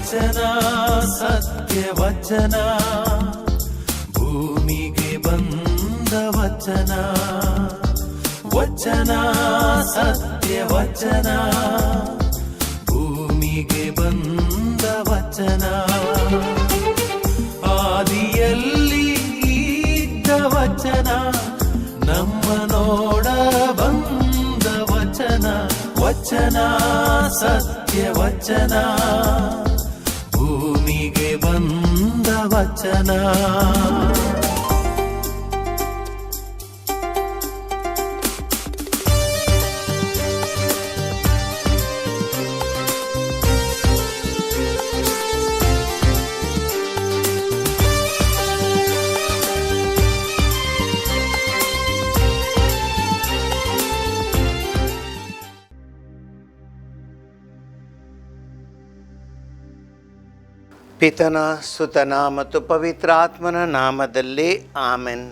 ವಚನ ಸತ್ಯ ವಚನ, ಭೂಮಿಗೆ ಬಂದ ವಚನ. ವಚನ ಸತ್ಯ ವಚನ, ಭೂಮಿಗೆ ಬಂದ ವಚನ. ಆದಿಯಲ್ಲಿ ಇದ್ದ ವಚನ, ನಮ್ಮ ನೋಡ ಬಂದ ವಚನ. ವಚನ ಸತ್ಯ ವಚನ, ಭೂಮಿಗೆ ಬಂದ ವಚನ. ಪಿತನ ಸುತನ ಮತ್ತು ಪವಿತ್ರಾತ್ಮನ ನಾಮದಲ್ಲಿ ಆಮೆನ್.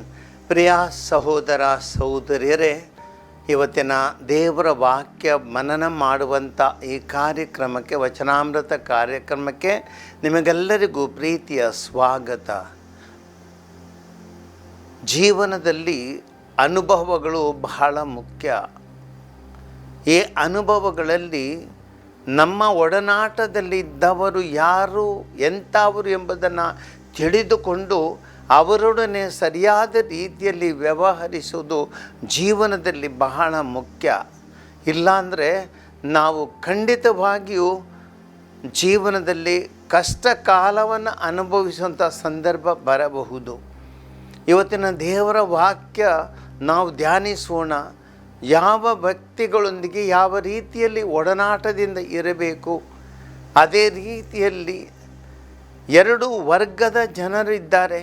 ಪ್ರಿಯ ಸಹೋದರ ಸಹೋದರಿಯರೇ, ಇವತ್ತಿನ ದೇವರ ವಾಕ್ಯ ಮನನ ಮಾಡುವಂಥ ಈ ಕಾರ್ಯಕ್ರಮಕ್ಕೆ, ವಚನಾಮೃತ ಕಾರ್ಯಕ್ರಮಕ್ಕೆ ನಿಮಗೆಲ್ಲರಿಗೂ ಪ್ರೀತಿಯ ಸ್ವಾಗತ. ಜೀವನದಲ್ಲಿ ಅನುಭವಗಳು ಬಹಳ ಮುಖ್ಯ. ಈ ಅನುಭವಗಳಲ್ಲಿ ನಮ್ಮ ಒಡನಾಟದಲ್ಲಿದ್ದವರು ಯಾರು, ಎಂಥವರು ಎಂಬುದನ್ನು ತಿಳಿದುಕೊಂಡು ಅವರೊಡನೆ ಸರಿಯಾದ ರೀತಿಯಲ್ಲಿ ವ್ಯವಹರಿಸುವುದು ಜೀವನದಲ್ಲಿ ಬಹಳ ಮುಖ್ಯ. ಇಲ್ಲಾಂದರೆ ನಾವು ಖಂಡಿತವಾಗಿಯೂ ಜೀವನದಲ್ಲಿ ಕಷ್ಟ ಕಾಲವನ್ನು ಅನುಭವಿಸುವಂಥ ಸಂದರ್ಭ ಬರಬಹುದು. ಇವತ್ತಿನ ದೇವರ ವಾಕ್ಯ ನಾವು ಧ್ಯಾನಿಸೋಣ. ಯಾವ ವ್ಯಕ್ತಿಗಳೊಂದಿಗೆ ಯಾವ ರೀತಿಯಲ್ಲಿ ಒಡನಾಟದಿಂದ ಇರಬೇಕು, ಅದೇ ರೀತಿಯಲ್ಲಿ ಎರಡು ವರ್ಗದ ಜನರಿದ್ದಾರೆ.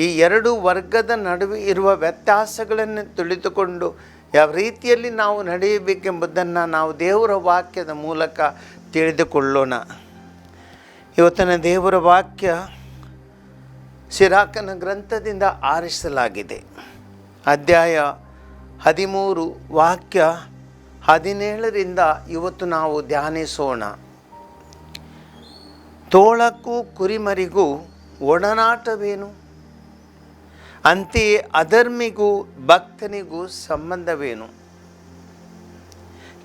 ಈ ಎರಡು ವರ್ಗದ ನಡುವೆ ಇರುವ ವ್ಯತ್ಯಾಸಗಳನ್ನು ತಿಳಿದುಕೊಂಡು ಯಾವ ರೀತಿಯಲ್ಲಿ ನಾವು ನಡೆಯಬೇಕೆಂಬುದನ್ನು ನಾವು ದೇವರ ವಾಕ್ಯದ ಮೂಲಕ ತಿಳಿದುಕೊಳ್ಳೋಣ. ಇವತ್ತಿನ ದೇವರ ವಾಕ್ಯ ಸಿರಾಕನ ಗ್ರಂಥದಿಂದ ಆರಿಸಲಾಗಿದೆ. ಅಧ್ಯಾಯ 13 ವಾಕ್ಯ 17ರಿಂದ ಇವತ್ತು ನಾವು ಧ್ಯಾನಿಸೋಣ. ತೋಳಕ್ಕೂ ಕುರಿಮರಿಗೂ ಒಡನಾಟವೇನು? ಅಂತೆಯೇ ಅಧರ್ಮಿಗೂ ಭಕ್ತನಿಗೂ ಸಂಬಂಧವೇನು?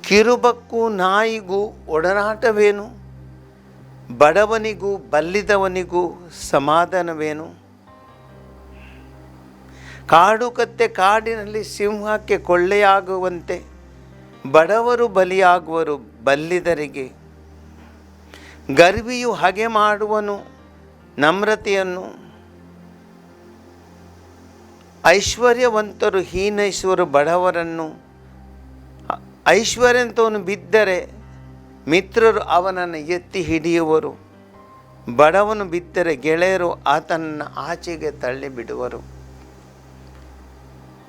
ಕಿರುಬಕ್ಕೂ ನಾಯಿಗೂ ಒಡನಾಟವೇನು? ಬಡವನಿಗೂ ಬಲ್ಲಿದವನಿಗೂ ಸಮಾಧಾನವೇನು? ಕಾಡು ಕತ್ತೆ ಕಾಡಿನಲ್ಲಿ ಸಿಂಹಕ್ಕೆ ಕೊಳ್ಳೆಯಾಗುವಂತೆ ಬಡವರು ಬಲಿಯಾಗುವರು ಬಲ್ಲಿದರಿಗೆ. ಗರ್ವಿಯು ಹಗೆ ಮಾಡುವನು ನಮ್ರತೆಯನ್ನು, ಐಶ್ವರ್ಯವಂತರು ಹೀನೈಸುವರು ಬಡವರನ್ನು. ಐಶ್ವರ್ಯವಂತವನು ಬಿದ್ದರೆ ಮಿತ್ರರು ಅವನನ್ನು ಎತ್ತಿ ಹಿಡಿಯುವರು, ಬಡವನು ಬಿದ್ದರೆ ಗೆಳೆಯರು ಆತನನ್ನು ಆಚೆಗೆ ತಳ್ಳಿಬಿಡುವರು.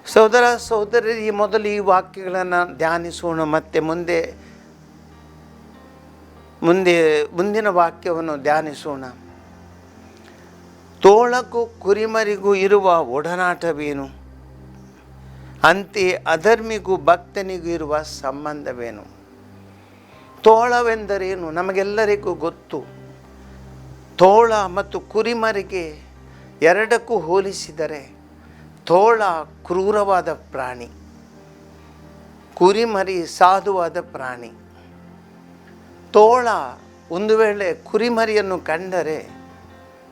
ಸಹೋದರ ಸಹೋದರರು, ಈ ಮೊದಲು ಈ ವಾಕ್ಯಗಳನ್ನು ಧ್ಯಾನಿಸೋಣ. ಮತ್ತು ಮುಂದಿನ ವಾಕ್ಯವನ್ನು ಧ್ಯಾನಿಸೋಣ. ತೋಳಕ್ಕೂ ಕುರಿಮರಿಗೂ ಇರುವ ಒಡನಾಟವೇನು? ಅಂತೆಯೇ ಅಧರ್ಮಿಗೂ ಭಕ್ತನಿಗೂ ಇರುವ ಸಂಬಂಧವೇನು? ತೋಳವೆಂದರೇನು? ನಮಗೆಲ್ಲರಿಗೂ ಗೊತ್ತು. ತೋಳ ಮತ್ತು ಕುರಿಮರಿಗೆ ಎರಡಕ್ಕೂ ಹೋಲಿಸಿದರೆ ತೋಳ ಕ್ರೂರವಾದ ಪ್ರಾಣಿ, ಕುರಿಮರಿ ಸಾಧುವಾದ ಪ್ರಾಣಿ. ತೋಳ ಒಂದು ವೇಳೆ ಕುರಿಮರಿಯನ್ನು ಕಂಡರೆ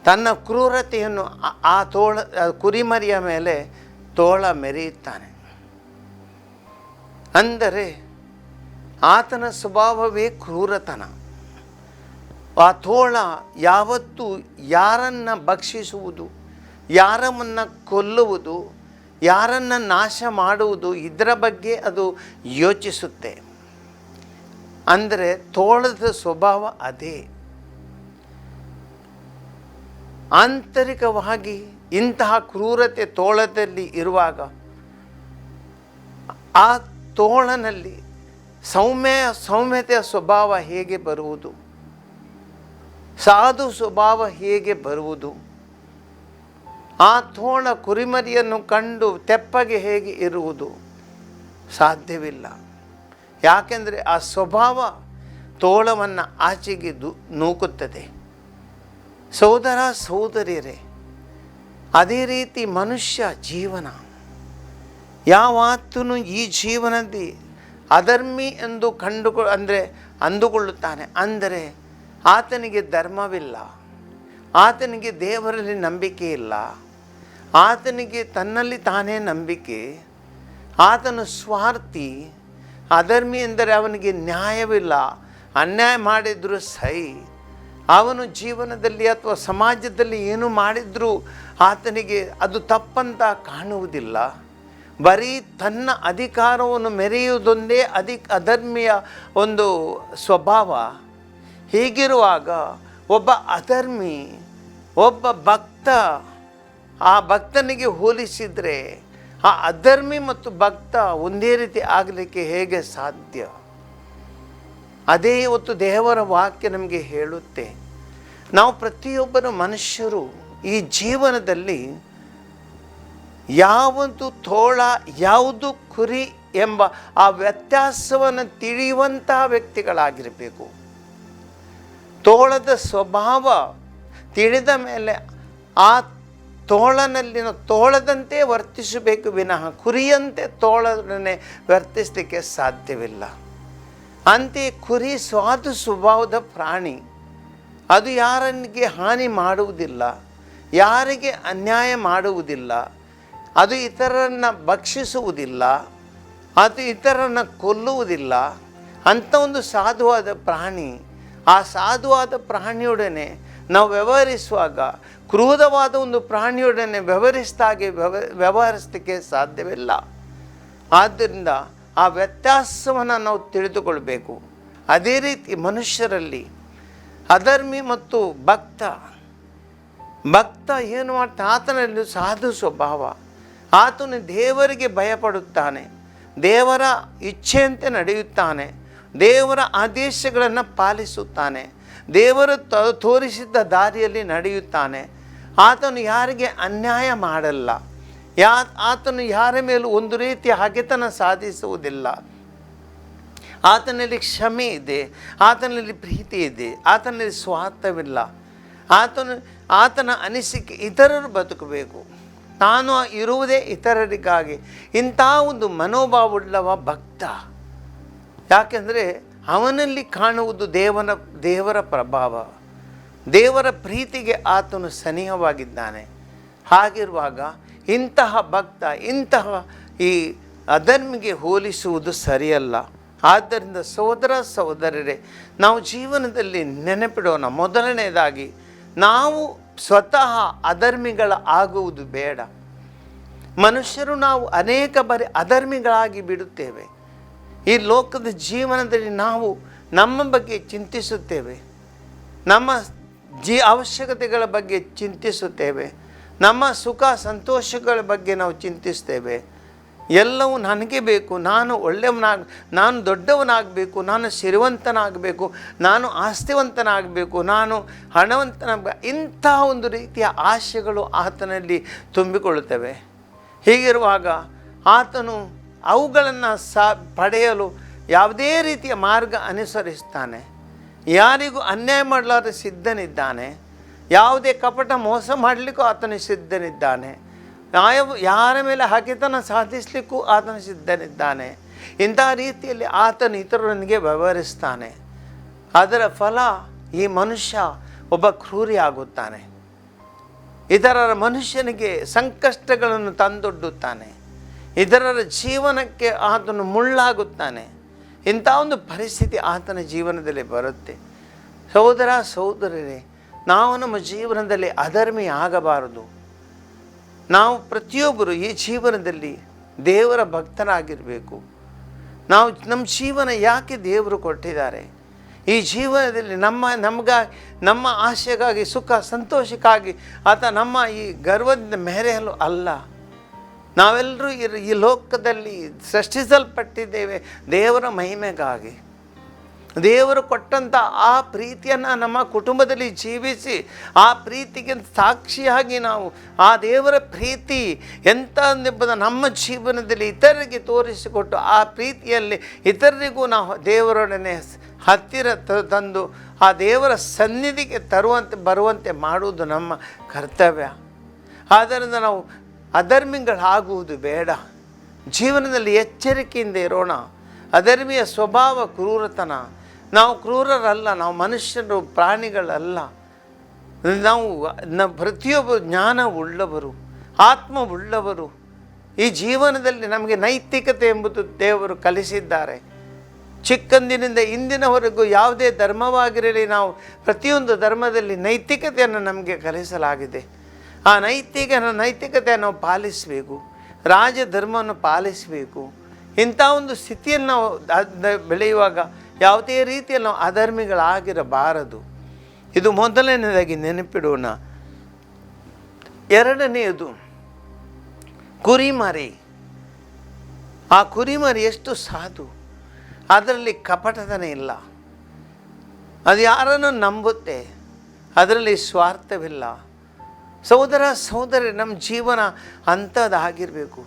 ತನ್ನ ಕ್ರೂರತೆಯನ್ನು ಆ ಕುರಿಮರಿಯ ಮೇಲೆ ತೋಳ ಮೆರೆಯುತ್ತಾನೆ. ಅಂದರೆ ಆತನ ಸ್ವಭಾವವೇ ಕ್ರೂರತನ. ಆ ತೋಳ ಯಾವತ್ತೂ ಯಾರನ್ನು ಭಕ್ಷಿಸುವುದು, ಯಾರನ್ನು ಕೊಲ್ಲುವುದು, ಯಾರನ್ನು ನಾಶ ಮಾಡುವುದು, ಇದರ ಬಗ್ಗೆ ಅದು ಯೋಚಿಸುತ್ತೆ. ಅಂದರೆ ತೋಳದ ಸ್ವಭಾವ ಅದೇ. ಆಂತರಿಕವಾಗಿ ಇಂತಹ ಕ್ರೂರತೆ ತೋಳದಲ್ಲಿ ಇರುವಾಗ ಆ ತೋಳನಲ್ಲಿ ಸೌಮ್ಯತೆಯ ಸ್ವಭಾವ ಹೇಗೆ ಬರುವುದು? ಸಾಧು ಸ್ವಭಾವ ಹೇಗೆ ಬರುವುದು? ಆ ತೋಳ ಕುರಿಮರಿಯನ್ನು ಕಂಡು ತೆಪ್ಪಗೆ ಹೇಗೆ ಇರುವುದು? ಸಾಧ್ಯವಿಲ್ಲ. ಯಾಕೆಂದರೆ ಆ ಸ್ವಭಾವ ತೋಳವನ್ನು ಆಚೆಗೆ ನೂಕುತ್ತದೆ. ಸಹೋದರ ಸಹೋದರಿಯರೇ, ಅದೇ ರೀತಿ ಮನುಷ್ಯ ಜೀವನ ಯಾವತ್ತೂ ಈ ಜೀವನದಲ್ಲಿ ಅಧರ್ಮಿ ಎಂದು ಅಂದುಕೊಳ್ಳುತ್ತಾನೆ. ಅಂದರೆ ಆತನಿಗೆ ಧರ್ಮವಿಲ್ಲ, ಆತನಿಗೆ ದೇವರಲ್ಲಿ ನಂಬಿಕೆ ಇಲ್ಲ, ಆತನಿಗೆ ತನ್ನಲ್ಲಿ ತಾನೇ ನಂಬಿಕೆ, ಆತನು ಸ್ವಾರ್ಥಿ. ಅಧರ್ಮಿ ಎಂದರೆ ಅವನಿಗೆ ನ್ಯಾಯವಿಲ್ಲ, ಅನ್ಯಾಯ ಮಾಡಿದರೂ ಸಹಿ. ಅವನು ಜೀವನದಲ್ಲಿ ಅಥವಾ ಸಮಾಜದಲ್ಲಿ ಏನು ಮಾಡಿದರೂ ಆತನಿಗೆ ಅದು ತಪ್ಪಂತ ಕಾಣುವುದಿಲ್ಲ. ಬರೀ ತನ್ನ ಅಧಿಕಾರವನ್ನು ಮೆರೆಯುವುದೊಂದೇ ಅಧರ್ಮಿಯ ಒಂದು ಸ್ವಭಾವ. ಹೀಗಿರುವಾಗ ಒಬ್ಬ ಅಧರ್ಮಿ, ಒಬ್ಬ ಭಕ್ತ, ಆ ಭಕ್ತನಿಗೆ ಹೋಲಿಸಿದರೆ ಆ ಅಧರ್ಮಿ ಮತ್ತು ಭಕ್ತ ಒಂದೇ ರೀತಿ ಆಗಲಿಕ್ಕೆ ಹೇಗೆ ಸಾಧ್ಯ? ಅದೇ ಇವತ್ತು ದೇವರ ವಾಕ್ಯ ನಮಗೆ ಹೇಳುತ್ತೆ. ನಾವು ಪ್ರತಿಯೊಬ್ಬರು ಮನುಷ್ಯರು ಈ ಜೀವನದಲ್ಲಿ ಯಾವುದು ತೋಳ ಯಾವುದು ಕುರಿ ಎಂಬ ಆ ವ್ಯತ್ಯಾಸವನ್ನು ತಿಳಿಯುವಂತಹ ವ್ಯಕ್ತಿಗಳಾಗಿರಬೇಕು. ತೋಳದ ಸ್ವಭಾವ ತಿಳಿದ ಮೇಲೆ ಆ ತೋಳನಲ್ಲಿನ ತೋಳದಂತೆ ವರ್ತಿಸಬೇಕು ವಿನಃ ಕುರಿಯಂತೆ ತೋಳನೆ ವರ್ತಿಸಲಿಕ್ಕೆ ಸಾಧ್ಯವಿಲ್ಲ. ಅಂತೆಯೇ ಕುರಿ ಸ್ವಾದು ಸ್ವಭಾವದ ಪ್ರಾಣಿ. ಅದು ಯಾರಿಗೆ ಹಾನಿ ಮಾಡುವುದಿಲ್ಲ, ಯಾರಿಗೆ ಅನ್ಯಾಯ ಮಾಡುವುದಿಲ್ಲ, ಅದು ಇತರರನ್ನು ಭಕ್ಷಿಸುವುದಿಲ್ಲ, ಅದು ಇತರರನ್ನು ಕೊಲ್ಲುವುದಿಲ್ಲ. ಅಂಥ ಒಂದು ಸಾಧುವಾದ ಪ್ರಾಣಿ. ಆ ಸಾಧುವಾದ ಪ್ರಾಣಿಯೊಡನೆ ನಾವು ವ್ಯವಹರಿಸುವಾಗ ಕ್ರೂರವಾದ ಒಂದು ಪ್ರಾಣಿಯೊಡನೆ ವ್ಯವಹರಿಸಲಿಕ್ಕೆ ಸಾಧ್ಯವಿಲ್ಲ. ಆದ್ದರಿಂದ ಆ ವ್ಯತ್ಯಾಸವನ್ನು ನಾವು ತಿಳಿದುಕೊಳ್ಬೇಕು. ಅದೇ ರೀತಿ ಮನುಷ್ಯರಲ್ಲಿ ಅಧರ್ಮಿ ಮತ್ತು ಭಕ್ತ ಏನು ಮಾಡ್ತಾನೆ? ಆತನಲ್ಲಿ ಸಾಧು ಸ್ವಭಾವ. ಆತನು ದೇವರಿಗೆ ಭಯಪಡುತ್ತಾನೆ, ದೇವರ ಇಚ್ಛೆಯಂತೆ ನಡೆಯುತ್ತಾನೆ, ದೇವರ ಆದೇಶಗಳನ್ನು ಪಾಲಿಸುತ್ತಾನೆ, ದೇವರು ತೋರಿಸಿದ್ದ ದಾರಿಯಲ್ಲಿ ನಡೆಯುತ್ತಾನೆ. ಆತನು ಯಾರಿಗೆ ಅನ್ಯಾಯ ಮಾಡಲ್ಲ, ಆತನು ಯಾರ ಮೇಲೂ ಒಂದು ರೀತಿಯ ಹಗೆತನ ಸಾಧಿಸುವುದಿಲ್ಲ. ಆತನಲ್ಲಿ ಕ್ಷಮೆ ಇದೆ, ಆತನಲ್ಲಿ ಪ್ರೀತಿ ಇದೆ, ಆತನಲ್ಲಿ ಸ್ವಾರ್ಥವಿಲ್ಲ. ಆತನ ಅನಿಸಿಕೆ ಇತರರು ಬದುಕಬೇಕು, ತಾನು ಇರುವುದೇ ಇತರರಿಗಾಗಿ. ಇಂಥ ಒಂದು ಮನೋಭಾವವುಳ್ಳವ ಭಕ್ತ. ಯಾಕೆಂದರೆ ಅವನಲ್ಲಿ ಕಾಣುವುದು ದೇವರ ಪ್ರಭಾವ, ದೇವರ ಪ್ರೀತಿಗೆ ಆತನು ಸನಿಹವಾಗಿದ್ದಾನೆ. ಹಾಗಿರುವಾಗ ಇಂತಹ ಭಕ್ತ ಇಂತಹ ಈ ಅಧರ್ಮಿಗೆ ಹೋಲಿಸುವುದು ಸರಿಯಲ್ಲ. ಆದ್ದರಿಂದ ಸಹೋದರ ಸಹೋದರರೇ, ನಾವು ಜೀವನದಲ್ಲಿ ನೆನಪಿಡೋಣ. ಮೊದಲನೇದಾಗಿ ನಾವು ಸ್ವತಃ ಅಧರ್ಮಿಗಳ ಆಗುವುದು ಬೇಡ. ಮನುಷ್ಯರು ನಾವು ಅನೇಕ ಬಾರಿ ಅಧರ್ಮಿಗಳಾಗಿ ಬಿಡುತ್ತೇವೆ. ಈ ಲೋಕದ ಜೀವನದಲ್ಲಿ ನಾವು ನಮ್ಮ ಬಗ್ಗೆ ಚಿಂತಿಸುತ್ತೇವೆ, ನಮ್ಮ ಅವಶ್ಯಕತೆಗಳ ಬಗ್ಗೆ ಚಿಂತಿಸುತ್ತೇವೆ, ನಮ್ಮ ಸುಖ ಸಂತೋಷಗಳ ಬಗ್ಗೆ ನಾವು ಚಿಂತಿಸ್ತೇವೆ. ಎಲ್ಲವೂ ನನಗೆ ಬೇಕು, ನಾನು ದೊಡ್ಡವನಾಗಬೇಕು, ನಾನು ಸಿರಿವಂತನಾಗಬೇಕು, ನಾನು ಆಸ್ತಿವಂತನಾಗಬೇಕು, ನಾನು ಹಣವಂತನಾಗಬೇಕು. ಇಂಥ ಒಂದು ರೀತಿಯ ಆಶೆಗಳು ಆತನಲ್ಲಿ ತುಂಬಿಕೊಳ್ಳುತ್ತವೆ. ಹೀಗಿರುವಾಗ ಆತನು ಅವುಗಳನ್ನು ಪಡೆಯಲು ಯಾವುದೇ ರೀತಿಯ ಮಾರ್ಗ ಅನುಸರಿಸ್ತಾನೆ. ಯಾರಿಗೂ ಅನ್ಯಾಯ ಮಾಡಲಾರ ಸಿದ್ಧನಿದ್ದಾನೆ, ಯಾವುದೇ ಕಪಟ ಮೋಸ ಮಾಡಲಿಕ್ಕೂ ಆತನು ಸಿದ್ಧನಿದ್ದಾನೆ, ಯಾರ ಮೇಲೆ ಹಗೆತನ ಸಾಧಿಸಲಿಕ್ಕೂ ಆತನು ಸಿದ್ಧನಿದ್ದಾನೆ. ಇಂಥ ರೀತಿಯಲ್ಲಿ ಆತನು ಇತರರೊಂದಿಗೆ ವ್ಯವಹರಿಸ್ತಾನೆ. ಅದರ ಫಲ ಈ ಮನುಷ್ಯ ಒಬ್ಬ ಕ್ರೂರಿ ಆಗುತ್ತಾನೆ, ಇತರರ ಮನುಷ್ಯನಿಗೆ ಸಂಕಷ್ಟಗಳನ್ನು ತಂದೊಡ್ಡುತ್ತಾನೆ, ಇತರರ ಜೀವನಕ್ಕೆ ಆತನು ಮುಳ್ಳಾಗುತ್ತಾನೆ. ಇಂಥ ಒಂದು ಪರಿಸ್ಥಿತಿ ಆತನ ಜೀವನದಲ್ಲಿ ಬರುತ್ತೆ. ಸಹೋದರ ಸಹೋದರರೇ, ನಾವು ನಮ್ಮ ಜೀವನದಲ್ಲಿ ಅಧರ್ಮಿ ಆಗಬಾರದು. ನಾವು ಪ್ರತಿಯೊಬ್ಬರು ಈ ಜೀವನದಲ್ಲಿ ದೇವರ ಭಕ್ತರಾಗಿರಬೇಕು. ನಮ್ಮ ಜೀವನ ಯಾಕೆ ದೇವರು ಕೊಟ್ಟಿದ್ದಾರೆ? ಈ ಜೀವನದಲ್ಲಿ ನಮ್ಮ ಆಶೆಗಾಗಿ, ಸುಖ ಸಂತೋಷಕ್ಕಾಗಿ ಆತ ನಮ್ಮ ಈ ಗರ್ವದಿಂದ ಮೆರೆಯಲು ಅಲ್ಲ. ನಾವೆಲ್ಲರೂ ಈ ಲೋಕದಲ್ಲಿ ಸೃಷ್ಟಿಸಲ್ಪಟ್ಟಿದ್ದೇವೆ ದೇವರ ಮಹಿಮೆಗಾಗಿ. ದೇವರು ಕೊಟ್ಟಂಥ ಆ ಪ್ರೀತಿಯನ್ನು ನಮ್ಮ ಕುಟುಂಬದಲ್ಲಿ ಜೀವಿಸಿ ಆ ಪ್ರೀತಿಗೆ ಸಾಕ್ಷಿಯಾಗಿ ನಾವು ಆ ದೇವರ ಪ್ರೀತಿ ಎಂಥದೆಂಬುದು ನಮ್ಮ ಜೀವನದಲ್ಲಿ ಇತರರಿಗೆ ತೋರಿಸಿಕೊಟ್ಟು ಆ ಪ್ರೀತಿಯಲ್ಲಿ ಇತರರಿಗೂ ನಾವು ದೇವರೊಡನೆ ಹತ್ತಿರ ತಂದು ಆ ದೇವರ ಸನ್ನಿಧಿಗೆ ಬರುವಂತೆ ಮಾಡುವುದು ನಮ್ಮ ಕರ್ತವ್ಯ. ಆದ್ದರಿಂದ ನಾವು ಅಧರ್ಮಿಗಳಾಗುವುದು ಬೇಡ. ಜೀವನದಲ್ಲಿ ಎಚ್ಚರಿಕೆಯಿಂದ ಇರೋಣ. ಅಧರ್ಮಿಯ ಸ್ವಭಾವ ಕ್ರೂರತನ. ನಾವು ಕ್ರೂರರಲ್ಲ, ನಾವು ಮನುಷ್ಯರು, ಪ್ರಾಣಿಗಳಲ್ಲ. ನಾವು ಪ್ರತಿಯೊಬ್ಬರು ಜ್ಞಾನವುಳ್ಳವರು, ಆತ್ಮವುಳ್ಳವರು. ಈ ಜೀವನದಲ್ಲಿ ನಮಗೆ ನೈತಿಕತೆ ಎಂಬುದು ದೇವರು ಕಲಿಸಿದ್ದಾರೆ. ಚಿಕ್ಕಂದಿನಿಂದ ಇಂದಿನವರೆಗೂ ಯಾವುದೇ ಧರ್ಮವಾಗಿರಲಿ, ನಾವು ಪ್ರತಿಯೊಂದು ಧರ್ಮದಲ್ಲಿ ನೈತಿಕತೆಯನ್ನು ನಮಗೆ ಕಲಿಸಲಾಗಿದೆ. ಆ ನೈತಿಕತೆಯನ್ನು ನಾವು ಪಾಲಿಸಬೇಕು. ರಾಜಧರ್ಮವನ್ನು ಪಾಲಿಸಬೇಕು. ಇಂಥ ಒಂದು ಸ್ಥಿತಿಯಲ್ಲಿ ನಾವು ಬೆಳೆಯುವಾಗ ಯಾವುದೇ ರೀತಿಯಲ್ಲಿ ನಾವು ಅಧರ್ಮಿಗಳಾಗಿರಬಾರದು. ಇದು ಮೊದಲನೇದಾಗಿ ನೆನಪಿಡೋಣ. ಎರಡನೆಯದು ಕುರಿಮರಿ. ಆ ಕುರಿಮರಿ ಎಷ್ಟು ಸಾಧು, ಅದರಲ್ಲಿ ಕಪಟತನ ಇಲ್ಲ, ಅದು ಯಾರನ್ನು ನಂಬುತ್ತೆ, ಅದರಲ್ಲಿ ಸ್ವಾರ್ಥವಿಲ್ಲ. ಸಹೋದರ ಸಹೋದರಿ, ನಮ್ಮ ಜೀವನ ಅಂಥದ್ದಾಗಿರಬೇಕು.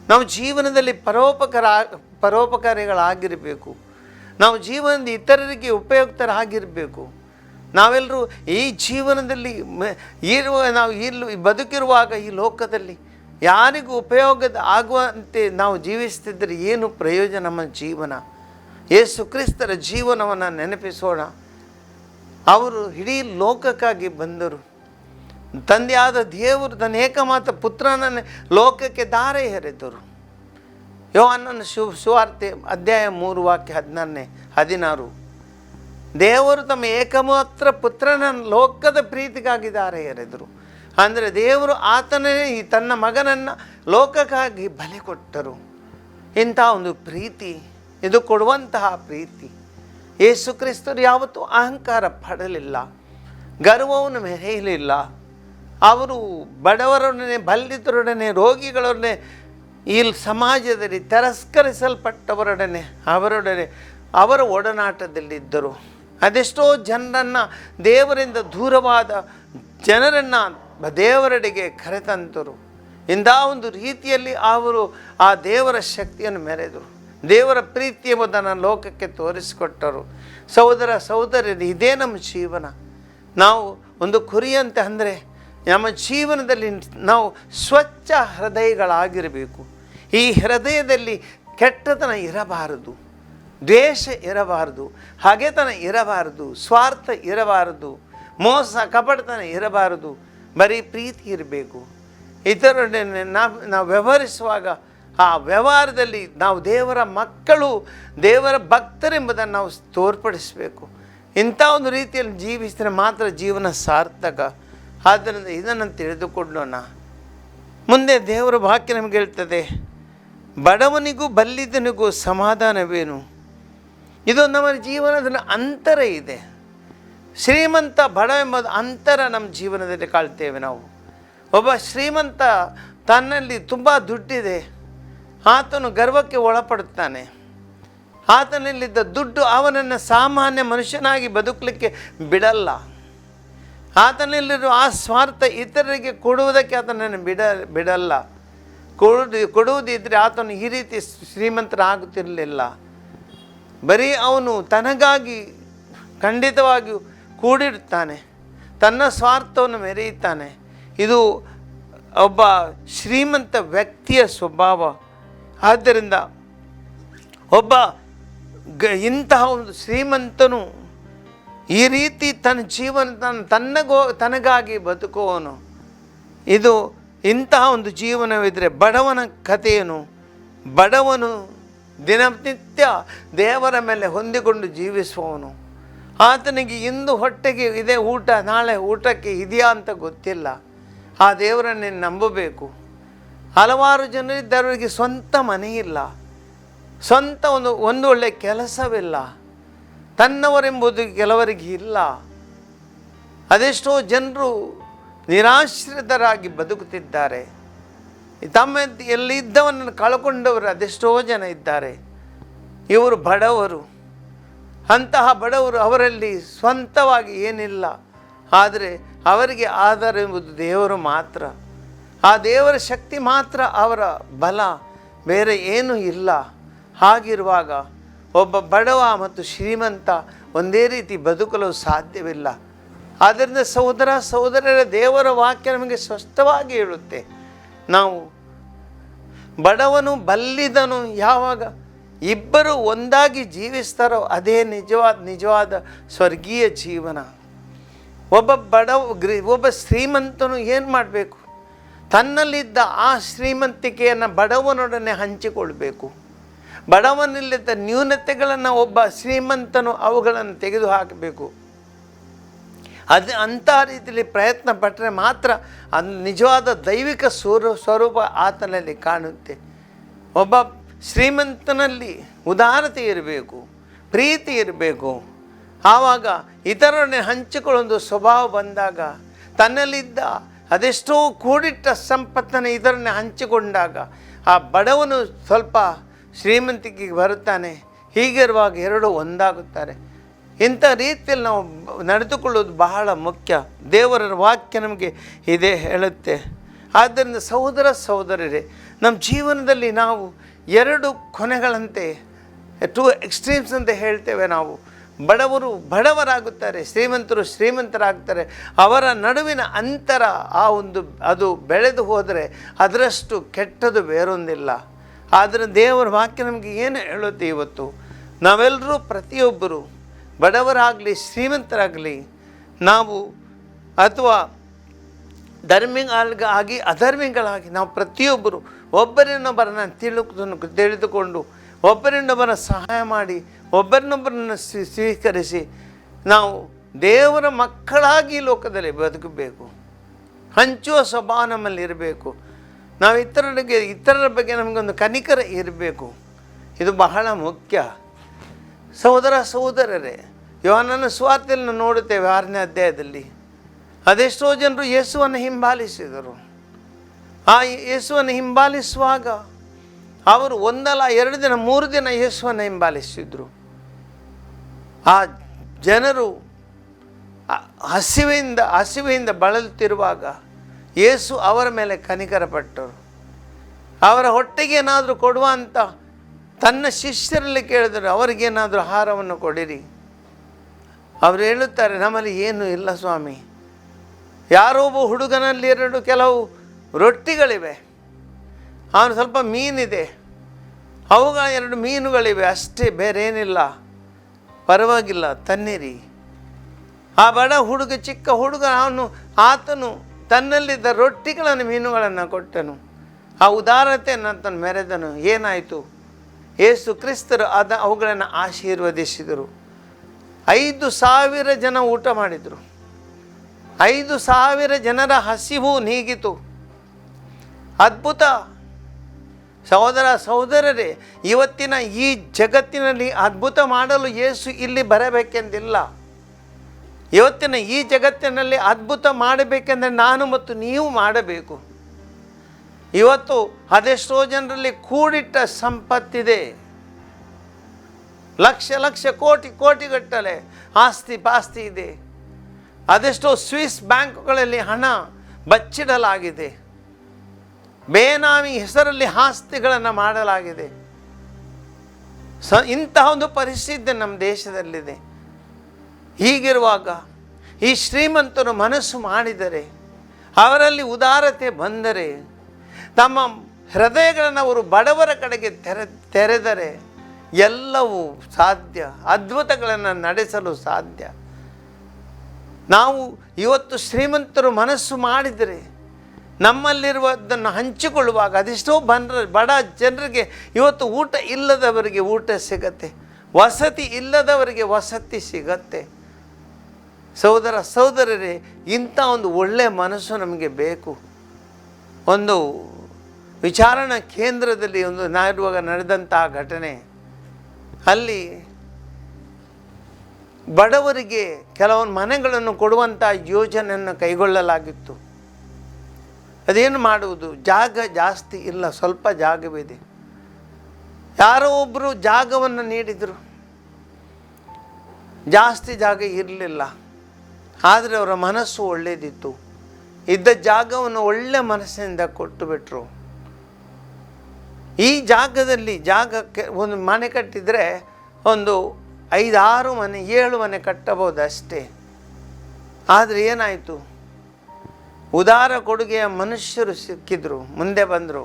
ನಾವು ಜೀವನದಲ್ಲಿ ಪರೋಪಕಾರಿಗಳಾಗಿರಬೇಕು. ನಾವು ಜೀವನದ ಇತರರಿಗೆ ಉಪಯುಕ್ತರಾಗಿರಬೇಕು. ನಾವೆಲ್ಲರೂ ಈ ಜೀವನದಲ್ಲಿ ಬದುಕಿರುವಾಗ ಈ ಲೋಕದಲ್ಲಿ ಯಾರಿಗೂ ಉಪಯೋಗದ ಆಗುವಂತೆ ನಾವು ಜೀವಿಸ್ತಿದ್ದರೆ ಏನು ಪ್ರಯೋಜನ ನಮ್ಮ ಜೀವನ? ಯೇಸು ಕ್ರಿಸ್ತರ ಜೀವನವನ್ನು ನೆನಪಿಸೋಣ. ಅವರು ಇಡೀ ಲೋಕಕ್ಕಾಗಿ ಬಂದರು. ತಂದೆಯಾದ ದೇವರು ತನ್ನ ಏಕಮಾತ್ರ ಪುತ್ರನನ್ನೇ ಲೋಕಕ್ಕೆ ಧಾರೆ ಎರೆದರು. ಯೋಹಾನನ ಸುವಾರ್ತೆ ಅಧ್ಯಾಯ 3 ವಾಕ್ಯ 16. ದೇವರು ತಮ್ಮ ಏಕಮಾತ್ರ ಪುತ್ರನನ್ನು ಲೋಕದ ಪ್ರೀತಿಗಾಗಿ ಧಾರೆ ಎರೆದರು. ಅಂದರೆ ದೇವರು ಆತನೇ ತನ್ನ ಮಗನನ್ನು ಲೋಕಕ್ಕಾಗಿ ಬಲಿ ಕೊಟ್ಟರು. ಇಂಥ ಒಂದು ಪ್ರೀತಿ, ಇದು ಕೊಡುವಂತಹ ಪ್ರೀತಿ. ಯೇಸು ಕ್ರಿಸ್ತರು ಯಾವತ್ತೂ ಅಹಂಕಾರ ಪಡಲಿಲ್ಲ, ಗರ್ವವನ್ನು ಮೆರೆಯಲಿಲ್ಲ. ಅವರು ಬಡವರೊಡನೆ, ಬಲ್ಲಿದರೊಡನೆ, ರೋಗಿಗಳೊಡನೆ, ಈ ಸಮಾಜದಲ್ಲಿ ತಿರಸ್ಕರಿಸಲ್ಪಟ್ಟವರೊಡನೆ ಅವರ ಒಡನಾಟದಲ್ಲಿದ್ದರು. ಅದೆಷ್ಟೋ ಜನರನ್ನು, ದೇವರಿಂದ ದೂರವಾದ ಜನರನ್ನು ದೇವರೆಡೆಗೆ ಕರೆತಂತರು. ಇಂಥ ಒಂದು ರೀತಿಯಲ್ಲಿ ಅವರು ಆ ದೇವರ ಶಕ್ತಿಯನ್ನು ಮೆರೆದರು. ದೇವರ ಪ್ರೀತಿ ಎಂಬುದನ್ನು ಲೋಕಕ್ಕೆ ತೋರಿಸಿಕೊಟ್ಟರು. ಸಹೋದರ ಸಹೋದರರು, ಇದೇ ನಮ್ಮ ಜೀವನ. ನಾವು ಒಂದು ಕುರಿಯಂತೆ ಅಂದರೆ ನಮ್ಮ ಜೀವನದಲ್ಲಿ ನಾವು ಸ್ವಚ್ಛ ಹೃದಯಗಳಾಗಿರಬೇಕು. ಈ ಹೃದಯದಲ್ಲಿ ಕೆಟ್ಟತನ ಇರಬಾರದು, ದ್ವೇಷ ಇರಬಾರದು, ಹಗೆತನ ಇರಬಾರದು, ಸ್ವಾರ್ಥ ಇರಬಾರದು, ಮೋಸ ಕಪಟತನ ಇರಬಾರದು. ಬರೀ ಪ್ರೀತಿ ಇರಬೇಕು. ಇತರರೊಡನೆ ನಾವು ವ್ಯವಹರಿಸುವಾಗ ಆ ವ್ಯವಹಾರದಲ್ಲಿ ನಾವು ದೇವರ ಮಕ್ಕಳು, ದೇವರ ಭಕ್ತರೆಂಬುದನ್ನು ನಾವು ತೋರ್ಪಡಿಸಬೇಕು. ಇಂಥ ಒಂದು ರೀತಿಯಲ್ಲಿ ಜೀವಿಸಿದರೆ ಮಾತ್ರ ಜೀವನ ಸಾರ್ಥಕ. ಆದ್ದರಿಂದ ಇದನ್ನು ತಿಳಿದುಕೊಳ್ಳೋಣ. ಮುಂದೆ ದೇವರ ವಾಕ್ಯ ನಮಗೆ ಹೇಳ್ತದೆ, ಬಡವನಿಗೂ ಬಲ್ಲಿದನಿಗೂ ಸಮಾಧಾನವೇನು? ಇದು ನಮ್ಮ ಜೀವನದ ಅಂತರ ಇದೆ. ಶ್ರೀಮಂತ ಬಡ ಎಂಬುದು ಅಂತರ ನಮ್ಮ ಜೀವನದಲ್ಲಿ ಕಾಳ್ತೇವೆ ನಾವು. ಒಬ್ಬ ಶ್ರೀಮಂತ, ತನ್ನಲ್ಲಿ ತುಂಬ ದುಡ್ಡಿದೆ, ಆತನು ಗರ್ವಕ್ಕೆ ಒಳಪಡುತ್ತಾನೆ. ಆತನಲ್ಲಿದ್ದ ದುಡ್ಡು ಅವನನ್ನು ಸಾಮಾನ್ಯ ಮನುಷ್ಯನಾಗಿ ಬದುಕಲಿಕ್ಕೆ ಬಿಡಲ್ಲ. ಆತನಲ್ಲಿರುವ ಆ ಸ್ವಾರ್ಥ ಇತರರಿಗೆ ಕೊಡುವುದಕ್ಕೆ ಆತನನ್ನು ಬಿಡಲ್ಲ. ಕೊಡುವುದಿದ್ದರೆ ಆತನು ಈ ರೀತಿ ಶ್ರೀಮಂತನಾಗುತ್ತಿರಲಿಲ್ಲ. ಬರೀ ಅವನು ತನಗಾಗಿ ಖಂಡಿತವಾಗಿಯೂ ಕೂಡಿರುತ್ತಾನೆ, ತನ್ನ ಸ್ವಾರ್ಥವನ್ನು ಮೆರೆಯುತ್ತಾನೆ. ಇದು ಒಬ್ಬ ಶ್ರೀಮಂತ ವ್ಯಕ್ತಿಯ ಸ್ವಭಾವ. ಆದ್ದರಿಂದ ಒಬ್ಬ ಇಂತಹ ಒಂದು ಶ್ರೀಮಂತನು ಈ ರೀತಿ ತನ್ನ ಜೀವನ ತನಗಾಗಿ ಬದುಕುವವನು. ಇದು ಇಂತಹ ಒಂದು ಜೀವನವಿದ್ದರೆ ಬಡವನ ಕಥೆಯೇನು? ಬಡವನು ದಿನನಿತ್ಯ ದೇವರ ಮೇಲೆ ಹೊಂದಿಕೊಂಡು ಜೀವಿಸುವವನು. ಆತನಿಗೆ ಇಂದು ಹೊಟ್ಟೆಗೆ ಇದೆ ಊಟ, ನಾಳೆ ಊಟಕ್ಕೆ ಇದೆಯಾ ಅಂತ ಗೊತ್ತಿಲ್ಲ. ಆ ದೇವರನ್ನೇ ನಂಬಬೇಕು. ಹಲವಾರು ಜನರಿದ್ದವರಿಗೆ ಸ್ವಂತ ಮನೆಯಿಲ್ಲ, ಸ್ವಂತ ಒಂದು ಒಳ್ಳೆಯ ಕೆಲಸವಿಲ್ಲ, ತನ್ನವರೆಂಬುದು ಕೆಲವರಿಗೆ ಇಲ್ಲ. ಅದೆಷ್ಟೋ ಜನರು ನಿರಾಶ್ರಿತರಾಗಿ ಬದುಕುತ್ತಿದ್ದಾರೆ. ತಮ್ಮ ಎಲ್ಲಿದ್ದವನನ್ನು ಕಳ್ಕೊಂಡವರು ಅದೆಷ್ಟೋ ಜನ ಇದ್ದಾರೆ. ಇವರು ಬಡವರು. ಅಂತಹ ಬಡವರು, ಅವರಲ್ಲಿ ಸ್ವಂತವಾಗಿ ಏನಿಲ್ಲ, ಆದರೆ ಅವರಿಗೆ ಆಧಾರ ಎಂಬುದು ದೇವರು ಮಾತ್ರ. ಆ ದೇವರ ಶಕ್ತಿ ಮಾತ್ರ ಅವರ ಬಲ, ಬೇರೆ ಏನೂ ಇಲ್ಲ. ಹಾಗಿರುವಾಗ ಒಬ್ಬ ಬಡವ ಮತ್ತು ಶ್ರೀಮಂತ ಒಂದೇ ರೀತಿ ಬದುಕಲು ಸಾಧ್ಯವಿಲ್ಲ. ಆದ್ದರಿಂದ ಸಹೋದರ ಸಹೋದರರ, ದೇವರ ವಾಕ್ಯ ನಮಗೆ ಸ್ಪಷ್ಟವಾಗಿ ಹೇಳುತ್ತೆ, ನಾವು ಬಡವನು ಬಲ್ಲಿದನು ಯಾವಾಗ ಇಬ್ಬರು ಒಂದಾಗಿ ಜೀವಿಸ್ತಾರೋ ಅದೇ ನಿಜವಾದ ಸ್ವರ್ಗೀಯ ಜೀವನ. ಒಬ್ಬ ಶ್ರೀಮಂತನು ಏನು ಮಾಡಬೇಕು? ತನ್ನಲ್ಲಿದ್ದ ಆ ಶ್ರೀಮಂತಿಕೆಯನ್ನು ಬಡವನೊಡನೆ ಹಂಚಿಕೊಳ್ಬೇಕು. ಬಡವನಲ್ಲಿದ್ದ ನ್ಯೂನತೆಗಳನ್ನು ಒಬ್ಬ ಶ್ರೀಮಂತನು ಅವುಗಳನ್ನು ತೆಗೆದು ಹಾಕಬೇಕು. ಅಂಥ ರೀತಿಯಲ್ಲಿ ಪ್ರಯತ್ನ ಪಟ್ಟರೆ ಮಾತ್ರ ಅದು ನಿಜವಾದ ದೈವಿಕ ಸ್ವರೂಪ ಆತನಲ್ಲಿ ಕಾಣುತ್ತೆ. ಒಬ್ಬ ಶ್ರೀಮಂತನಲ್ಲಿ ಉದಾರತೆ ಇರಬೇಕು, ಪ್ರೀತಿ ಇರಬೇಕು. ಆವಾಗ ಇತರರನ್ನೇ ಹಂಚಿಕೊಳ್ಳೊಂದು ಸ್ವಭಾವ ಬಂದಾಗ, ತನ್ನಲ್ಲಿದ್ದ ಅದೆಷ್ಟೋ ಕೂಡಿಟ್ಟ ಸಂಪತ್ತನ್ನು ಇದರನ್ನೇ ಹಂಚಿಕೊಂಡಾಗ ಆ ಬಡವನು ಸ್ವಲ್ಪ ಶ್ರೀಮಂತಿಕೆಗೆ ಬರುತ್ತಾನೆ. ಹೀಗಿರುವಾಗ ಎರಡೂ ಒಂದಾಗುತ್ತಾರೆ. ಇಂಥ ರೀತಿಯಲ್ಲಿ ನಾವು ನಡೆದುಕೊಳ್ಳೋದು ಬಹಳ ಮುಖ್ಯ. ದೇವರ ವಾಕ್ಯ ನಮಗೆ ಇದೇ ಹೇಳುತ್ತೆ. ಆದ್ದರಿಂದ ಸಹೋದರ ಸಹೋದರರೇ, ನಮ್ಮ ಜೀವನದಲ್ಲಿ ನಾವು ಎರಡು ಕೊನೆಗಳಂತೆ, ಟೂ ಎಕ್ಸ್ಟ್ರೀಮ್ಸ್ ಅಂತ ಹೇಳ್ತೇವೆ ನಾವು. ಬಡವರು ಬಡವರಾಗುತ್ತಾರೆ, ಶ್ರೀಮಂತರು ಶ್ರೀಮಂತರಾಗ್ತಾರೆ. ಅವರ ನಡುವಿನ ಅಂತರ ಅದು ಬೆಳೆದು ಹೋದರೆ ಅದರಷ್ಟು ಕೆಟ್ಟದು ಬೇರೊಂದಿಲ್ಲ. ಆದರೆ ದೇವರ ವಾಕ್ಯ ನಮಗೆ ಏನು ಹೇಳುತ್ತೆ? ಇವತ್ತು ನಾವೆಲ್ಲರೂ ಪ್ರತಿಯೊಬ್ಬರು ಬಡವರಾಗಲಿ ಶ್ರೀಮಂತರಾಗಲಿ, ನಾವು ಅಥವಾ ಧರ್ಮಿಗಳಾಗಿ ಅಧರ್ಮಿಗಳಾಗಿ, ನಾವು ಪ್ರತಿಯೊಬ್ಬರು ಒಬ್ಬರನ್ನೊಬ್ಬರನ್ನು ತಿಳಿದುಕೊಂಡು ಒಬ್ಬರನ್ನೊಬ್ಬರ ಸಹಾಯ ಮಾಡಿ ಒಬ್ಬರನ್ನೊಬ್ಬರನ್ನು ಸ್ವೀಕರಿಸಿ ನಾವು ದೇವರ ಮಕ್ಕಳಾಗಿ ಲೋಕದಲ್ಲಿ ಬದುಕಬೇಕು. ಹಂಚುವ ಸ್ವಭಾವ ನಮ್ಮಲ್ಲಿ ಇರಬೇಕು. ನಾವು ಇತರರ ಬಗ್ಗೆ ನಮಗೊಂದು ಕನಿಕರ ಇರಬೇಕು. ಇದು ಬಹಳ ಮುಖ್ಯ. ಸಹೋದರ ಸಹೋದರರೇ, ಯೋಹಾನನ ಸುವಾರ್ತೆಯನ್ನು ನಾವು ನೋಡುತ್ತೇವೆ 6ನೇ ಅಧ್ಯಾಯದಲ್ಲಿ. ಅದೆಷ್ಟೋ ಜನರು ಯೇಸುವನ್ನು ಹಿಂಬಾಲಿಸಿದರು. ಆ ಯೇಸುವನ್ನು ಹಿಂಬಾಲಿಸುವಾಗ ಅವರು 1 ಅಲ್ಲ 2 ದಿನ 3 ದಿನ ಯೇಸುವನ್ನು ಹಿಂಬಾಲಿಸಿದರು. ಆ ಜನರು ಹಸಿವೆಯಿಂದ ಬಳಲುತ್ತಿರುವಾಗ ಯೇಸು ಅವರ ಮೇಲೆ ಕನಿಕರಪಟ್ಟರು. ಅವರ ಹೊಟ್ಟೆಗೆ ಏನಾದರೂ ಕೊಡುವ ಅಂತ ತನ್ನ ಶಿಷ್ಯರಲ್ಲಿ ಕೇಳಿದರು, ಅವರಿಗೇನಾದರೂ ಆಹಾರವನ್ನು ಕೊಡಿರಿ. ಅವರು ಹೇಳುತ್ತಾರೆ, ನಮ್ಮಲ್ಲಿ ಏನೂ ಇಲ್ಲ ಸ್ವಾಮಿ. ಯಾರೋ ಒಬ್ಬ ಹುಡುಗನಲ್ಲಿ ಕೆಲವು ರೊಟ್ಟಿಗಳಿವೆ, ಅವನು ಸ್ವಲ್ಪ ಮೀನಿದೆ, ಅವುಗಳ 2 ಮೀನುಗಳಿವೆ, ಅಷ್ಟೇ, ಬೇರೇನಿಲ್ಲ. ಪರವಾಗಿಲ್ಲ, ತನ್ನಿರಿ. ಆ ಬಡ ಹುಡುಗ, ಚಿಕ್ಕ ಹುಡುಗ, ಆತನು ತನ್ನಲ್ಲಿದ್ದ ರೊಟ್ಟಿಗಳನ್ನು ಮೀನುಗಳನ್ನು ಕೊಟ್ಟನು. ಆ ಉದಾರತೆಯನ್ನು ಆತನು ಮೆರೆದನು. ಏನಾಯಿತು? ಯೇಸು ಕ್ರಿಸ್ತರು ಅವುಗಳನ್ನು ಆಶೀರ್ವದಿಸಿದರು. 5,000 ಜನ ಊಟ ಮಾಡಿದರು. 5,000 ಜನರ ಹಸಿವು ನೀಗಿತು. ಅದ್ಭುತ. ಸಹೋದರ ಸಹೋದರರೇ, ಇವತ್ತಿನ ಈ ಜಗತ್ತಿನಲ್ಲಿ ಅದ್ಭುತ ಮಾಡಲು ಯೇಸು ಇಲ್ಲಿ ಬರಬೇಕೆಂದಿಲ್ಲ. ಇವತ್ತಿನ ಈ ಜಗತ್ತಿನಲ್ಲಿ ಅದ್ಭುತ ಮಾಡಬೇಕೆಂದರೆ ನಾನು ಮತ್ತು ನೀವು ಮಾಡಬೇಕು. ಇವತ್ತು ಅದೆಷ್ಟೋ ಜನರಲ್ಲಿ ಕೂಡಿಟ್ಟ ಸಂಪತ್ತಿದೆ, ಲಕ್ಷ ಕೋಟಿಗಟ್ಟಲೆ ಆಸ್ತಿ ಪಾಸ್ತಿ ಇದೆ. ಅದೆಷ್ಟೋ ಸ್ವಿಸ್ ಬ್ಯಾಂಕ್ಗಳಲ್ಲಿ ಹಣ ಬಚ್ಚಿಡಲಾಗಿದೆ. ಬೇನಾಮಿ ಹೆಸರಲ್ಲಿ ಆಸ್ತಿಗಳನ್ನು ಮಾಡಲಾಗಿದೆ. ಇಂತಹ ಒಂದು ಪರಿಸ್ಥಿತಿ ನಮ್ಮ ದೇಶದಲ್ಲಿದೆ. ಹೀಗಿರುವಾಗ ಈ ಶ್ರೀಮಂತರು ಮನಸ್ಸು ಮಾಡಿದರೆ, ಅವರಲ್ಲಿ ಉದಾರತೆ ಬಂದರೆ, ತಮ್ಮ ಹೃದಯಗಳನ್ನು ಅವರು ಬಡವರ ಕಡೆಗೆ ತೆರೆದರೆ ಎಲ್ಲವೂ ಸಾಧ್ಯ. ಅದ್ಭುತಗಳನ್ನು ನಡೆಸಲು ಸಾಧ್ಯ. ನಾವು ಇವತ್ತು ಶ್ರೀಮಂತರು ಮನಸ್ಸು ಮಾಡಿದರೆ, ನಮ್ಮಲ್ಲಿರುವುದನ್ನು ಹಂಚಿಕೊಳ್ಳುವಾಗ ಅದೆಷ್ಟೋ ಬಡ ಜನರಿಗೆ ಇವತ್ತು ಊಟ ಇಲ್ಲದವರಿಗೆ ಊಟ ಸಿಗತ್ತೆ, ವಸತಿ ಇಲ್ಲದವರಿಗೆ ವಸತಿ ಸಿಗತ್ತೆ. ಸಹೋದರ ಸಹೋದರರೇ, ಇಂಥ ಒಂದು ಒಳ್ಳೆಯ ಮನಸ್ಸು ನಮಗೆ ಬೇಕು. ಒಂದು ವಿಚಾರಣಾ ಕೇಂದ್ರದಲ್ಲಿ ನಾವಿರುವಾಗ ನಡೆದಂತಹ ಘಟನೆ, ಅಲ್ಲಿ ಬಡವರಿಗೆ ಕೆಲವೊಂದು ಮನೆಗಳನ್ನು ಕೊಡುವಂಥ ಯೋಜನೆಯನ್ನು ಕೈಗೊಳ್ಳಲಾಗಿತ್ತು. ಅದೇನು ಮಾಡುವುದು? ಜಾಗ ಜಾಸ್ತಿ ಇಲ್ಲ, ಸ್ವಲ್ಪ ಜಾಗವಿದೆ. ಯಾರೋ ಒಬ್ಬರು ಜಾಗವನ್ನು ನೀಡಿದರು. ಜಾಸ್ತಿ ಜಾಗ ಇರಲಿಲ್ಲ, ಆದರೆ ಅವರ ಮನಸ್ಸು ಒಳ್ಳೆಯದಿತ್ತು. ಇದ್ದ ಜಾಗವನ್ನು ಒಳ್ಳೆ ಮನಸ್ಸಿನಿಂದ ಕೊಟ್ಟು ಬಿಟ್ಟರು. ಈ ಜಾಗದಲ್ಲಿ ಜಾಗಕ್ಕೆ ಒಂದು ಮನೆ ಕಟ್ಟಿದರೆ ಒಂದು 5-6 ಮನೆ 7 ಮನೆ ಕಟ್ಟಬಹುದು ಅಷ್ಟೇ. ಆದರೆ ಏನಾಯಿತು, ಉದಾರ ಕೊಡುಗೆಯ ಮನುಷ್ಯರು ಸಿಕ್ಕಿದ್ರು, ಮುಂದೆ ಬಂದರು.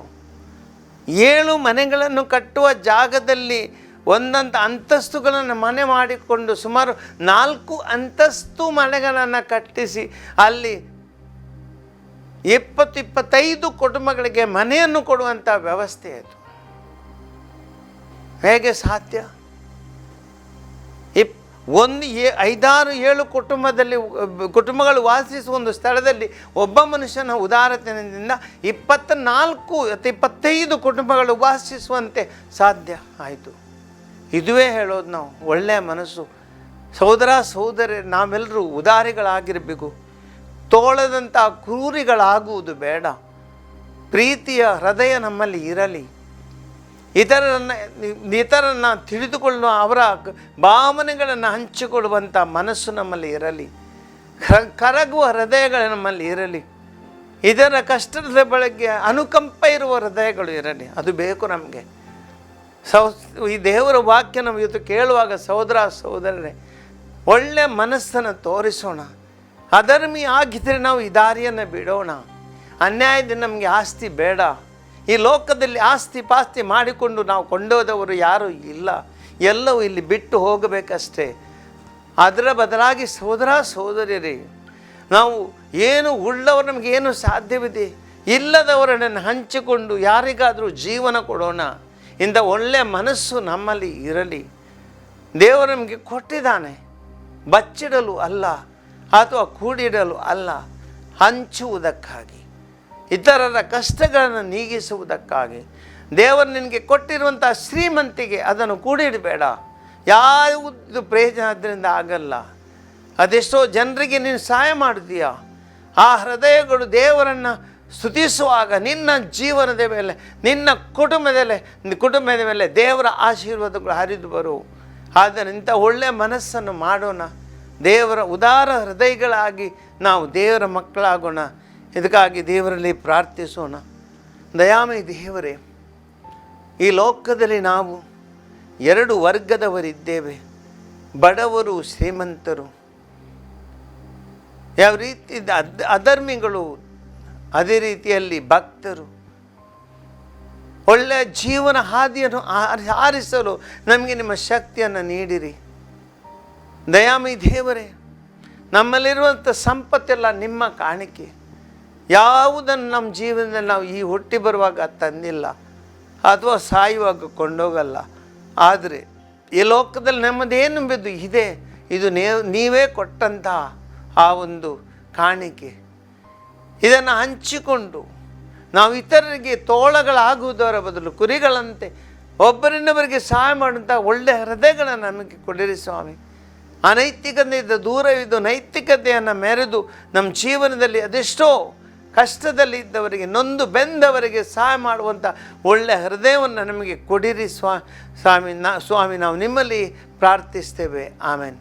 7 ಮನೆಗಳನ್ನು ಕಟ್ಟುವ ಜಾಗದಲ್ಲಿ ಒಂದಂತ ಅಂತಸ್ತುಗಳನ್ನು ಮನೆ ಮಾಡಿಕೊಂಡು ಸುಮಾರು 4 ಅಂತಸ್ತು ಮನೆಗಳನ್ನು ಕಟ್ಟಿಸಿ ಅಲ್ಲಿ 20-25 ಕುಟುಂಬಗಳಿಗೆ ಮನೆಯನ್ನು ಕೊಡುವಂಥ ವ್ಯವಸ್ಥೆ ಅದು. ಹೇಗೆ ಸಾಧ್ಯ? 5-6-7 ಕುಟುಂಬಗಳು ವಾಸಿಸುವ ಒಂದು ಸ್ಥಳದಲ್ಲಿ ಒಬ್ಬ ಮನುಷ್ಯನ ಉದಾರತೆಯಿಂದ 24-25 ಕುಟುಂಬಗಳು ವಾಸಿಸುವಂತೆ ಸಾಧ್ಯ ಆಯಿತು. ಇದುವೇ ಹೇಳೋದು ನಾವು, ಒಳ್ಳೆಯ ಮನಸ್ಸು. ಸಹೋದರ ಸಹೋದರಿ, ನಾವೆಲ್ಲರೂ ಉದಾರಿಗಳಾಗಿರಬೇಕು. ತೋಳದಂಥ ಕ್ರೂರಿಗಳಾಗುವುದು ಬೇಡ. ಪ್ರೀತಿಯ ಹೃದಯ ನಮ್ಮಲ್ಲಿ ಇರಲಿ. ಇತರನ್ನು ತಿಳಿದುಕೊಳ್ಳುವ ಅವರ ಭಾವನೆಗಳನ್ನು ಹಂಚಿಕೊಳ್ಳುವಂಥ ಮನಸ್ಸು ನಮ್ಮಲ್ಲಿ ಇರಲಿ. ಕರಗುವ ಹೃದಯಗಳು ನಮ್ಮಲ್ಲಿ ಇರಲಿ. ಇದರ ಕಷ್ಟದ ಬೆಳಗ್ಗೆ ಅನುಕಂಪ ಇರುವ ಹೃದಯಗಳು ಇರಲಿ. ಅದು ಬೇಕು ನಮಗೆ. ಈ ದೇವರ ವಾಕ್ಯ ನಾವು ಇವತ್ತು ಕೇಳುವಾಗ ಸಹೋದರ ಸಹೋದರರೇ, ಒಳ್ಳೆಯ ಮನಸ್ಸನ್ನು ತೋರಿಸೋಣ. ಅಧರ್ಮಿ ಆಗಿದ್ದರೆ ನಾವು ಈ ದಾರಿಯನ್ನು ಬಿಡೋಣ. ಅನ್ಯಾಯದಿಂದ ನಮಗೆ ಆಸ್ತಿ ಬೇಡ. ಈ ಲೋಕದಲ್ಲಿ ಆಸ್ತಿ ಪಾಸ್ತಿ ಮಾಡಿಕೊಂಡು ನಾವು ಕೊಂಡೋದವರು ಯಾರೂ ಇಲ್ಲ. ಎಲ್ಲವೂ ಇಲ್ಲಿ ಬಿಟ್ಟು ಹೋಗಬೇಕಷ್ಟೇ. ಅದರ ಬದಲಾಗಿ ಸಹೋದರ ಸಹೋದರಿಯರೇ, ನಾವು ಏನು ಉಳ್ಳವರು ನಮಗೇನು ಸಾಧ್ಯವಿದೆ, ಇಲ್ಲದವರನ್ನು ಹಂಚಿಕೊಂಡು ಯಾರಿಗಾದರೂ ಜೀವನ ಕೊಡೋಣ. ಇಂಥ ಒಳ್ಳೆಯ ಮನಸ್ಸು ನಮ್ಮಲ್ಲಿ ಇರಲಿ. ದೇವರು ನಮಗೆ ಕೊಟ್ಟಿದ್ದಾನೆ, ಬಚ್ಚಿಡಲು ಅಲ್ಲ ಅಥವಾ ಕೂಡಿಡಲು ಅಲ್ಲ, ಹಂಚುವುದಕ್ಕಾಗಿ, ಇತರರ ಕಷ್ಟಗಳನ್ನು ನೀಗಿಸುವುದಕ್ಕಾಗಿ. ದೇವರು ನಿನಗೆ ಕೊಟ್ಟಿರುವಂಥ ಶ್ರೀಮಂತಿಗೆ ಅದನ್ನು ಕೂಡಿಡಬೇಡ. ಯಾವುದು ಪ್ರಯೋಜನ ಅದರಿಂದ ಆಗಲ್ಲ. ಅದೆಷ್ಟೋ ಜನರಿಗೆ ನೀನು ಸಹಾಯ ಮಾಡ್ತೀಯ. ಆ ಹೃದಯಗಳು ದೇವರನ್ನು ಸ್ತುತಿಸುವಾಗ ನಿನ್ನ ಜೀವನದ ಮೇಲೆ, ನಿನ್ನ ಕುಟುಂಬದ ಮೇಲೆ ದೇವರ ಆಶೀರ್ವಾದಗಳು ಹರಿದು ಬರು. ಆದರೆ ಇಂಥ ಒಳ್ಳೆಯ ಮನಸ್ಸನ್ನು ಮಾಡೋಣ. ದೇವರ ಉದಾರ ಹೃದಯಗಳಾಗಿ ನಾವು ದೇವರ ಮಕ್ಕಳಾಗೋಣ. ಇದಕ್ಕಾಗಿ ದೇವರಲ್ಲಿ ಪ್ರಾರ್ಥಿಸೋಣ. ದಯಾಮಯ ದೇವರೇ, ಈ ಲೋಕದಲ್ಲಿ ನಾವು 2 ವರ್ಗದವರಿದ್ದೇವೆ, ಬಡವರು ಶ್ರೀಮಂತರು. ಯಾವ ರೀತಿ ಅಧರ್ಮಿಗಳು, ಅದೇ ರೀತಿಯಲ್ಲಿ ಭಕ್ತರು. ಒಳ್ಳೆಯ ಜೀವನ ಹಾದಿಯನ್ನು ಆರಿಸಲು ನಮಗೆ ನಿಮ್ಮ ಶಕ್ತಿಯನ್ನು ನೀಡಿರಿ. ದಯಾಮಯ ದೇವರೇ, ನಮ್ಮಲ್ಲಿರುವಂಥ ಸಂಪತ್ತೆಲ್ಲ ನಿಮ್ಮ ಕಾಣಿಕೆ. ಯಾವುದನ್ನು ನಮ್ಮ ಜೀವನದಲ್ಲಿ ನಾವು ಈ ಹುಟ್ಟಿ ಬರುವಾಗ ತಂದಿಲ್ಲ ಅಥವಾ ಸಾಯುವಾಗ ಕೊಂಡೋಗಲ್ಲ. ಆದರೆ ಈ ಲೋಕದಲ್ಲಿ ನಮ್ಮದೇನು ಬಿದ್ದು ಇದೆ, ಇದು ನೀವೇ ಕೊಟ್ಟಂತಹ ಆ ಒಂದು ಕಾಣಿಕೆ. ಇದನ್ನು ಹಂಚಿಕೊಂಡು ನಾವು ಇತರರಿಗೆ ತೋಳಗಳಾಗುವುದರ ಬದಲು ಕುರಿಗಳಂತೆ ಒಬ್ಬರಿನ್ನೊಬ್ಬರಿಗೆ ಸಹಾಯ ಮಾಡುವಂಥ ಒಳ್ಳೆಯ ಹೃದಯಗಳನ್ನು ನಮಗೆ ಕೊಡಿರಿ ಸ್ವಾಮಿ. ಅನೈತಿಕತೆಯಿಂದ ದೂರವಿದ್ದು ನೈತಿಕತೆಯನ್ನು ಮೆರೆದು ನಮ್ಮ ಜೀವನದಲ್ಲಿ ಅದೆಷ್ಟೋ ಕಷ್ಟದಲ್ಲಿ ಇದ್ದವರಿಗೆ, ನೊಂದು ಬೆಂದವರಿಗೆ ಸಹಾಯ ಮಾಡುವಂಥ ಒಳ್ಳೆಯ ಹೃದಯವನ್ನು ನಮಗೆ ಕೊಡಿರಿ ಸ್ವಾಮಿ. ನಾವು ನಿಮ್ಮಲ್ಲಿ ಪ್ರಾರ್ಥಿಸ್ತೇವೆ. ಆಮೆನ್.